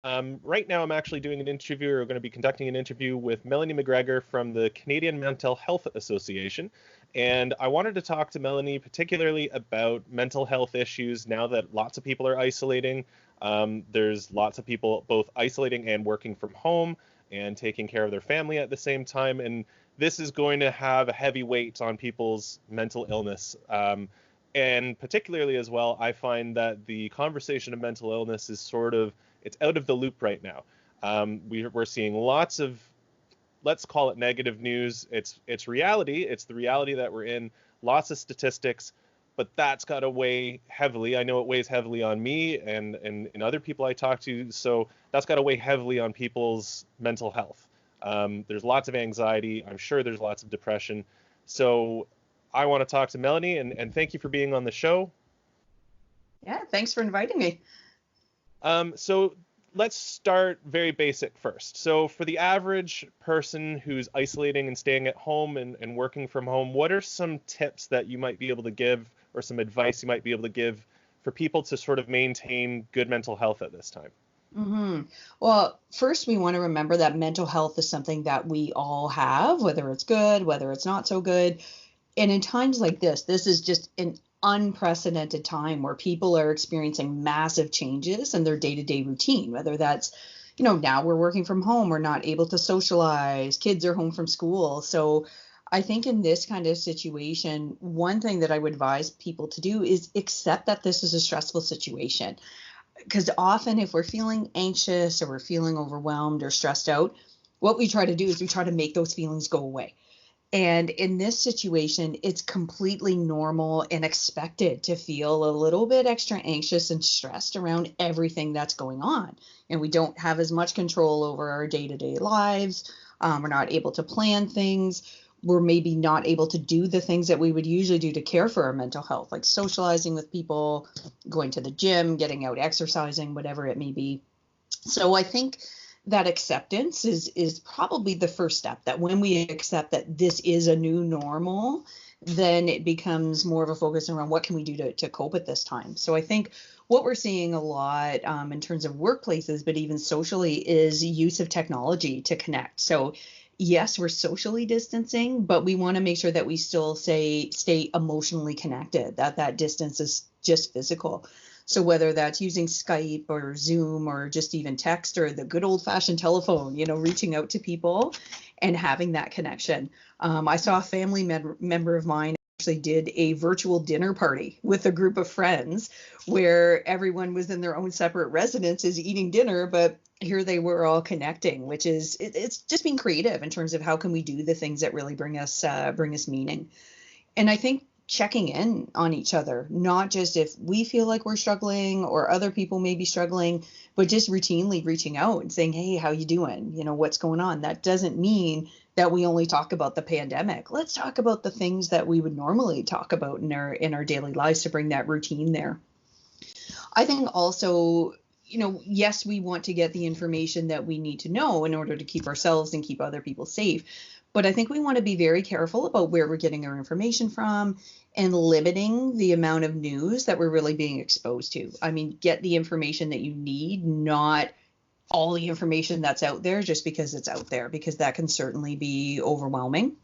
Right now, I'm actually doing an interview, or going to be conducting an interview with Melanie McGregor from the Canadian Mental Health Association. And I wanted to talk to Melanie particularly about mental health issues now that lots of people are isolating. There's lots of people both isolating and working from home and taking care of their family at the same time. And this is going to have a heavy weight on people's mental illness. And particularly as well, I find that the conversation of mental illness is it's out of the loop right now. We're seeing lots of, let's call it negative news. It's reality. It's the reality that we're in. Lots of statistics, but that's got to weigh heavily. I know it weighs heavily on me and other people I talk to. So that's got to weigh heavily on people's mental health. There's lots of anxiety. I'm sure there's lots of depression. So I want to talk to Melanie, and thank you for being on the show. Yeah, thanks for inviting me. So let's start very basic first. So for the average person who's isolating and staying at home and working from home, what are some tips that you might be able to give, or some advice you might be able to give for people to sort of maintain good mental health at this time? Well, first, we want to remember that mental health is something that we all have, whether it's good, whether it's not so good. And in times like this is just an unprecedented time where people are experiencing massive changes in their day-to-day routine, whether that's, now we're working from home, we're not able to socialize, kids are home from school. So I think in this kind of situation, one thing that I would advise people to do is accept that this is a stressful situation. Because often if we're feeling anxious or we're feeling overwhelmed or stressed out, what we try to do is we try to make those feelings go away. And in this situation, it's completely normal and expected to feel a little bit extra anxious and stressed around everything that's going on. And we don't have as much control over our day-to-day lives. We're not able to plan things. We're maybe not able to do the things that we would usually do to care for our mental health, like socializing with people, going to the gym, getting out exercising, whatever it may be. So I think that acceptance is probably the first step, that when we accept that this is a new normal, then it becomes more of a focus around what can we do to cope at this time. So I think what we're seeing a lot in terms of workplaces, but even socially, is use of technology to connect. So yes, we're socially distancing, but we want to make sure that we still stay emotionally connected, that distance is just physical. So whether that's using Skype or Zoom or just even text or the good old fashioned telephone, reaching out to people and having that connection. I saw a family member of mine actually did a virtual dinner party with a group of friends where everyone was in their own separate residences eating dinner, but here they were all connecting, which is, it's just being creative in terms of how can we do the things that really bring us meaning. And I think checking in on each other, not just if we feel like we're struggling or other people may be struggling, but just routinely reaching out and saying, hey, how you doing? What's going on? That doesn't mean that we only talk about the pandemic. Let's talk about the things that we would normally talk about in our daily lives to bring that routine there. I think also, yes, we want to get the information that we need to know in order to keep ourselves and keep other people safe. But I think we want to be very careful about where we're getting our information from and limiting the amount of news that we're really being exposed to. I mean, get the information that you need, not all the information that's out there just because it's out there, because that can certainly be overwhelming.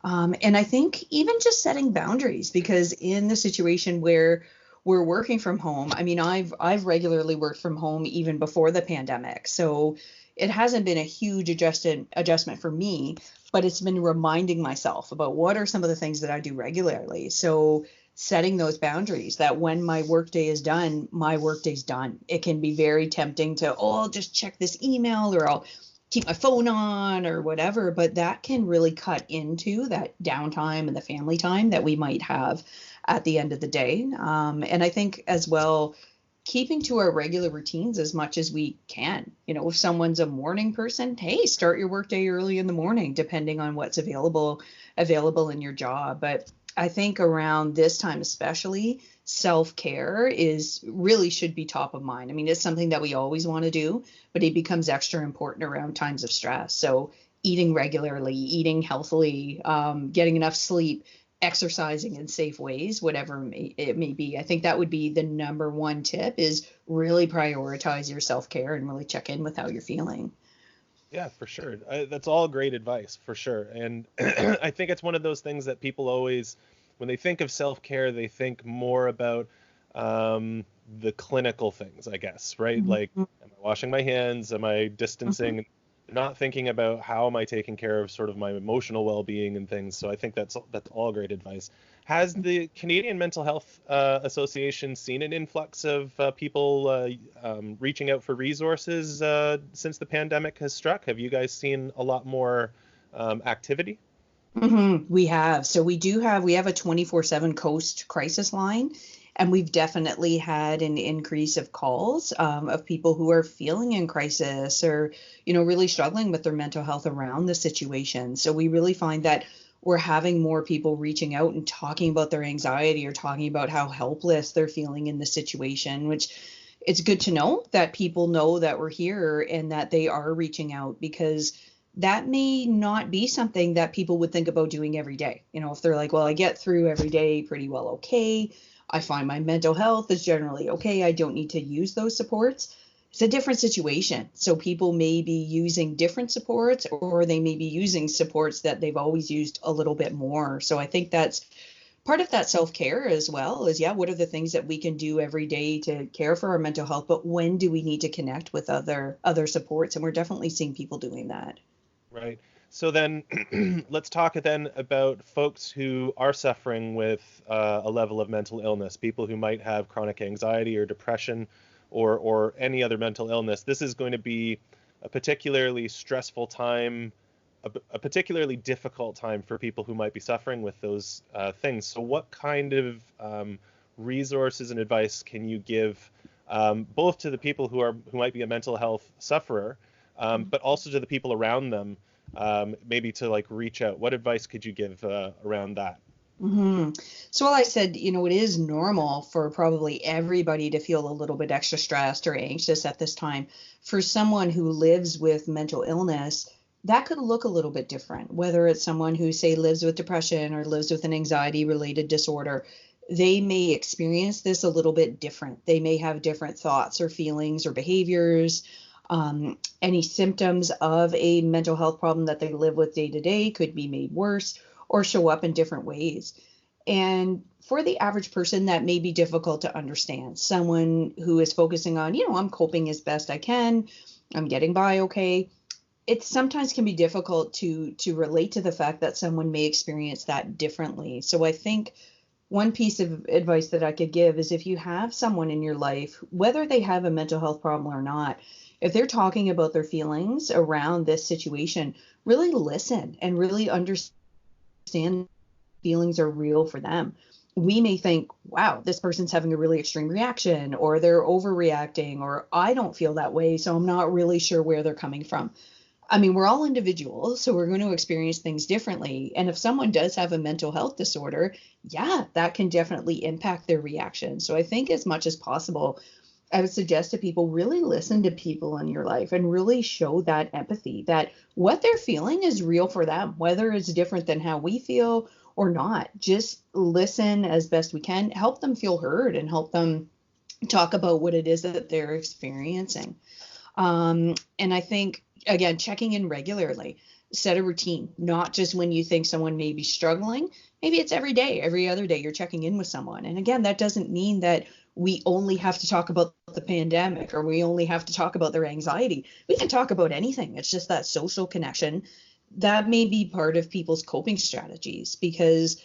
And I think even just setting boundaries, because in the situation where we're working from home, I mean, I've regularly worked from home even before the pandemic. So it hasn't been a huge adjustment for me, but it's been reminding myself about what are some of the things that I do regularly. So setting those boundaries, that when my workday is done, my workday's done. It can be very tempting to, I'll just check this email, or I'll keep my phone on or whatever, but that can really cut into that downtime and the family time that we might have at the end of the day. And I think as well, keeping to our regular routines as much as we can. If someone's a morning person, hey, start your workday early in the morning, depending on what's available in your job. But I think around this time, especially, self-care should be top of mind. I mean, it's something that we always want to do, but it becomes extra important around times of stress. So eating regularly, eating healthily, getting enough sleep, exercising in safe ways, whatever it may be. I think that would be the number one tip, is really prioritize your self-care and really check in with how you're feeling. Yeah, for sure. That's all great advice, for sure. And I think it's one of those things that people always, when they think of self-care, they think more about the clinical things, I guess, right? Like, Mhm. am I washing my hands? Am I Mhm. distancing? Not thinking about how am I taking care of sort of my emotional well-being and things. So I think that's all great advice. Has the Canadian Mental Health Association seen an influx of people reaching out for resources since the pandemic has struck? Have you guys seen a lot more activity? We have. So we have a 24/7 Coast crisis line, and we've definitely had an increase of calls of people who are feeling in crisis, or, really struggling with their mental health around the situation. So we really find that we're having more people reaching out and talking about their anxiety, or talking about how helpless they're feeling in the situation, which, it's good to know that people know that we're here and that they are reaching out, because that may not be something that people would think about doing every day. If they're like, well, I get through every day pretty well, okay. I find my mental health is generally okay. I don't need to use those supports. It's a different situation. So people may be using different supports, or they may be using supports that they've always used a little bit more. So I think that's part of that self-care as well, is, yeah, what are the things that we can do every day to care for our mental health, but when do we need to connect with other supports? And we're definitely seeing people doing that. Right. So then let's talk then about folks who are suffering with a level of mental illness, people who might have chronic anxiety or depression or any other mental illness. This is going to be a particularly stressful time, a particularly difficult time for people who might be suffering with those things. So what kind of resources and advice can you give both to the people who might be a mental health sufferer, but also to the people around them, maybe to like reach out? What advice could you give around that? hmm So, while I said, it is normal for probably everybody to feel a little bit extra stressed or anxious at this time. For someone who lives with mental illness, that could look a little bit different. Whether it's someone who, say, lives with depression or lives with an anxiety related disorder, they may experience this a little bit different. They may have different thoughts or feelings or behaviors. Any symptoms of a mental health problem that they live with day to day could be made worse or show up in different ways. And for the average person, that may be difficult to understand. Someone who is focusing on, I'm coping as best I can, I'm getting by okay. It sometimes can be difficult to relate to the fact that someone may experience that differently. So I think one piece of advice that I could give is, if you have someone in your life, whether they have a mental health problem or not, if they're talking about their feelings around this situation, really listen and really understand feelings are real for them. We may think, wow, this person's having a really extreme reaction, or they're overreacting, or I don't feel that way, so I'm not really sure where they're coming from. I mean, we're all individuals, so we're going to experience things differently. And if someone does have a mental health disorder, yeah, that can definitely impact their reaction. So I think, as much as possible, I would suggest to people, really listen to people in your life and really show that empathy, that what they're feeling is real for them, whether it's different than how we feel or not. Just listen as best we can, help them feel heard, and help them talk about what it is that they're experiencing. And I think, again, checking in regularly, set a routine, not just when you think someone may be struggling. Maybe it's every day, every other day you're checking in with someone. And again, that doesn't mean that we only have to talk about the pandemic, or we only have to talk about their anxiety. We can talk about anything. It's just that social connection that may be part of people's coping strategies, because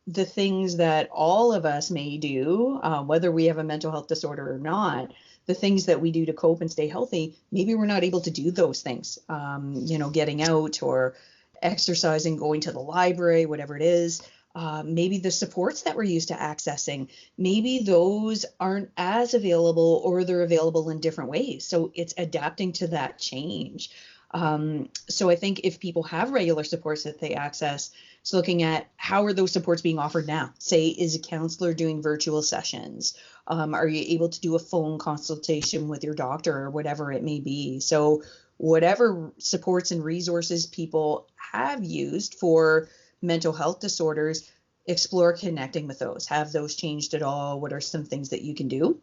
the things that all of us may do, whether we have a mental health disorder or not, the things that we do to cope and stay healthy, maybe we're not able to do those things. Getting out or exercising, going to the library, whatever it is. Maybe the supports that we're used to accessing, maybe those aren't as available, or they're available in different ways. So it's adapting to that change. So I think if people have regular supports that they access, it's looking at, how are those supports being offered now? Say, is a counselor doing virtual sessions? Are you able to do a phone consultation with your doctor, or whatever it may be? So whatever supports and resources people have used for mental health disorders, explore connecting with those. Have those changed at all? What are some things that you can do?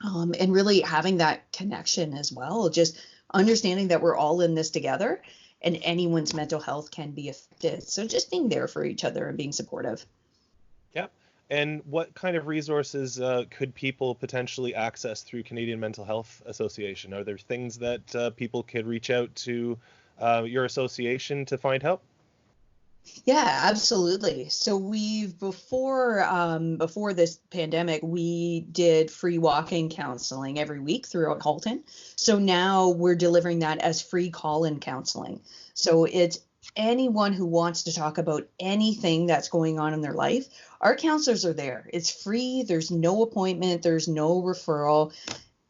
And really having that connection as well, just understanding that we're all in this together and anyone's mental health can be affected. So just being there for each other and being supportive. Yeah. And what kind of resources could people potentially access through Canadian Mental Health Association? Are there things that people could reach out to your association to find help? Yeah, absolutely. So we've before this pandemic, we did free walk-in counseling every week throughout Halton. So now we're delivering that as free call-in counseling. So it's anyone who wants to talk about anything that's going on in their life. Our counselors are there. It's free. There's no appointment. There's no referral.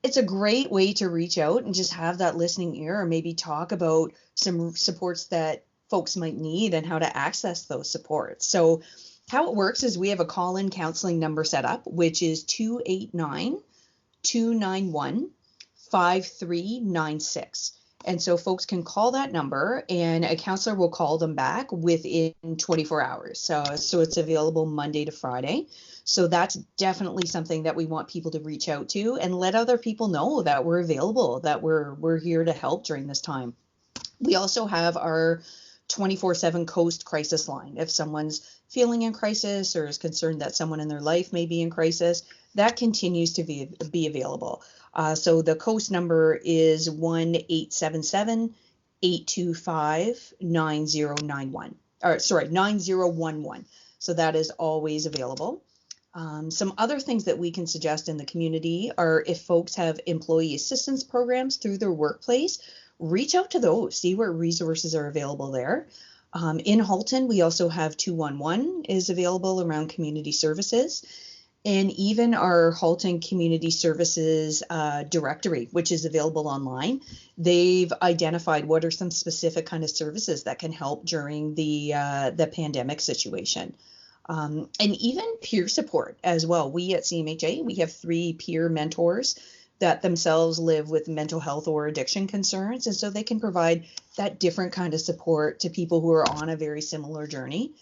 It's a great way to reach out and just have that listening ear, or maybe talk about some supports that folks might need and how to access those supports. So how it works is we have a call-in counseling number set up, which is 289-291-5396. And so folks can call that number and a counselor will call them back within 24 hours. So it's available Monday to Friday. So that's definitely something that we want people to reach out to and let other people know that we're available, that we're here to help during this time. We also have our 24/7 Coast crisis line. If someone's feeling in crisis or is concerned that someone in their life may be in crisis, that continues to be available. So the Coast number is 1-877-825-9091. Or sorry, 9011. So that is always available. Some other things that we can suggest in the community are if folks have employee assistance programs through their workplace, reach out to those, see what resources are available there. In Halton, we also have 211 is available around community services. And even our Halton Community Services directory, which is available online, they've identified what are some specific kind of services that can help during the pandemic situation. And even peer support as well. We at CMHA, we have 3 peer mentors that themselves live with mental health or addiction concerns. And so they can provide that different kind of support to people who are on a very similar journey.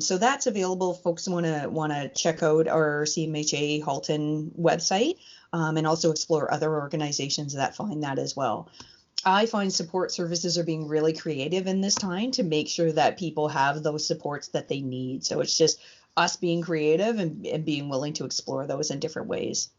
So that's available. Folks want to check out our CMHA Halton website and also explore other organizations that find that as well. I find support services are being really creative in this time to make sure that people have those supports that they need. So it's just us being creative and being willing to explore those in different ways.